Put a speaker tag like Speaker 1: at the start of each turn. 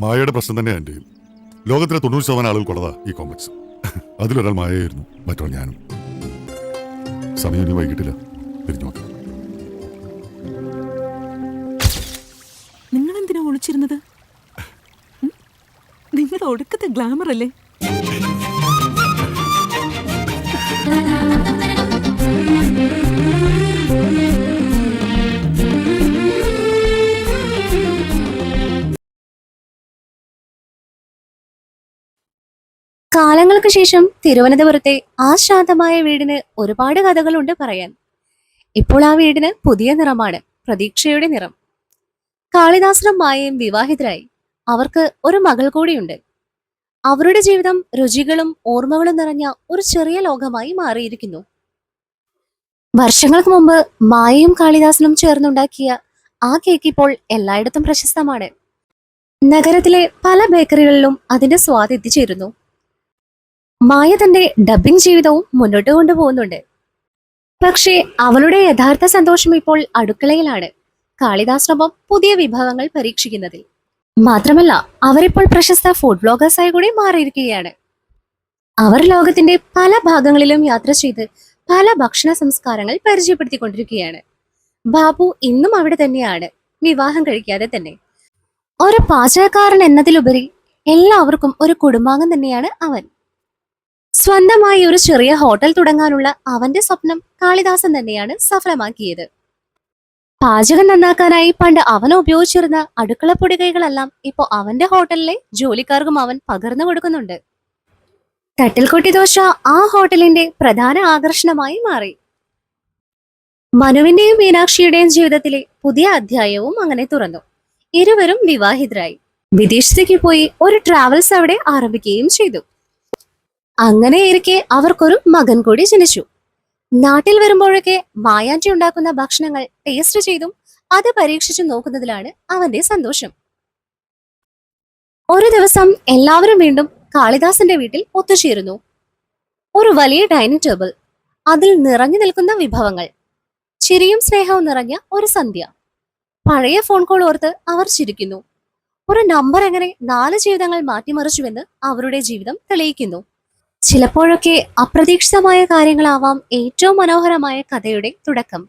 Speaker 1: മായയുടെ പ്രശ്നം തന്നെ എൻ്റെയും. ലോകത്തിലെ 90% ആളുകൾക്കുള്ളതാ ഈ കോംപ്ലക്സ്. അതിലൊരാൾ മായയായിരുന്നു, മറ്റൊരാൾ ഞാനും. സമയം ഇനി വൈകിട്ടില്ല, തിരിഞ്ഞു നോക്കാം.
Speaker 2: നിങ്ങൾ എന്തിനാ ഒളിച്ചിരുന്നത്? നിങ്ങളുടെ ഒടുക്കത്തെ ഗ്ലാമർ അല്ലേ?
Speaker 3: കാലങ്ങൾക്ക് ശേഷം തിരുവനന്തപുരത്തെ ആ ശാന്തമായ വീടിന് ഒരുപാട് കഥകളുണ്ട് പറയാൻ. ഇപ്പോൾ ആ വീടിന് പുതിയ നിറമാണ്, പ്രതീക്ഷയുടെ നിറം. കാളിദാസനും മായയും വിവാഹിതരായി. അവർക്ക് ഒരു മകൾ കൂടിയുണ്ട്. അവരുടെ ജീവിതം രുചികളും ഓർമ്മകളും നിറഞ്ഞ ഒരു ചെറിയ ലോകമായി മാറിയിരിക്കുന്നു. വർഷങ്ങൾക്ക് മുമ്പ് മായയും കാളിദാസനും ചേർന്നുണ്ടാക്കിയ ആ കേക്ക് ഇപ്പോൾ എല്ലായിടത്തും പ്രശസ്തമാണ്. നഗരത്തിലെ പല ബേക്കറികളിലും അതിന്റെ സ്വാദ് എത്തിച്ചേരുന്നു. മായ തന്റെ ഡബ്ബിംഗ് ജീവിതവും മുന്നോട്ട് കൊണ്ടുപോകുന്നുണ്ട്. പക്ഷേ അവളുടെ യഥാർത്ഥ സന്തോഷം ഇപ്പോൾ അടുക്കളയിലാണ്, കാളിദാസിനൊപ്പം പുതിയ വിഭവങ്ങൾ പരീക്ഷിക്കുന്നതിൽ. മാത്രമല്ല, അവരിപ്പോൾ പ്രശസ്ത ഫുഡ് ബ്ലോഗേഴ്സായി കൂടി മാറിയിരിക്കുകയാണ്. അവർ ലോകത്തിന്റെ പല ഭാഗങ്ങളിലും യാത്ര ചെയ്ത് പല ഭക്ഷണ സംസ്കാരങ്ങൾ പരിചയപ്പെടുത്തിക്കൊണ്ടിരിക്കുകയാണ്. ബാബു ഇന്നും അവിടെ തന്നെയാണ്, വിവാഹം കഴിക്കാതെ തന്നെ. ഒരു പാചകക്കാരൻ എന്നതിലുപരി എല്ലാവർക്കും ഒരു കുടുംബാംഗം തന്നെയാണ് അവൻ. സ്വന്തമായി ഒരു ചെറിയ ഹോട്ടൽ തുടങ്ങാനുള്ള അവന്റെ സ്വപ്നം കാളിദാസൻ തന്നെയാണ് സഫലമാക്കിയത്. പാചകം നന്നാക്കാനായി പണ്ട് അവൻ ഉപയോഗിച്ചിരുന്ന അടുക്കളപ്പൊടി കൈകളെല്ലാം ഇപ്പോൾ അവന്റെ ഹോട്ടലിലെ ജോലിക്കാർക്കും അവൻ പകർന്നു കൊടുക്കുന്നുണ്ട്. തട്ടിൽക്കൊട്ടി ദോശ ആ ഹോട്ടലിന്റെ പ്രധാന ആകർഷണമായി മാറി. മനുവിന്റെയും മീനാക്ഷിയുടെയും ജീവിതത്തിലെ പുതിയ അധ്യായവും അങ്ങനെ തുറന്നു. ഇരുവരും വിവാഹിതരായി. വിദേശത്തേക്ക് പോയി ഒരു ട്രാവൽസ് അവിടെ ആരംഭിക്കുകയും ചെയ്തു. അങ്ങനെയിരിക്കെ അവർക്കൊരു മകൻ കൂടി ജനിച്ചു. നാട്ടിൽ വരുമ്പോഴൊക്കെ മായാൻറ്റി ഉണ്ടാക്കുന്ന ഭക്ഷണങ്ങൾ ടേസ്റ്റ് ചെയ്തും അത് പരീക്ഷിച്ചു നോക്കുന്നതിലാണ് അവന്റെ സന്തോഷം. ഒരു ദിവസം എല്ലാവരും വീണ്ടും കാളിദാസന്റെ വീട്ടിൽ ഒത്തുചേരുന്നു. ഒരു വലിയ ഡൈനിങ് ടേബിൾ, അതിൽ നിറഞ്ഞു നിൽക്കുന്ന വിഭവങ്ങൾ, ചിരിയും സ്നേഹവും നിറഞ്ഞ ഒരു സന്ധ്യ. പഴയ ഫോൺ കോൾ ഓർത്ത് അവർ ചിരിക്കുന്നു. ഒരു നമ്പർ എങ്ങനെ 4 ജീവിതങ്ങൾ മാറ്റിമറിച്ചുവെന്ന് അവരുടെ ജീവിതം തെളിയിക്കുന്നു. ചിലപ്പോഴൊക്കെ അപ്രതീക്ഷിതമായ കാര്യങ്ങളാവാം ഏറ്റവും മനോഹരമായ കഥയുടെ തുടക്കം.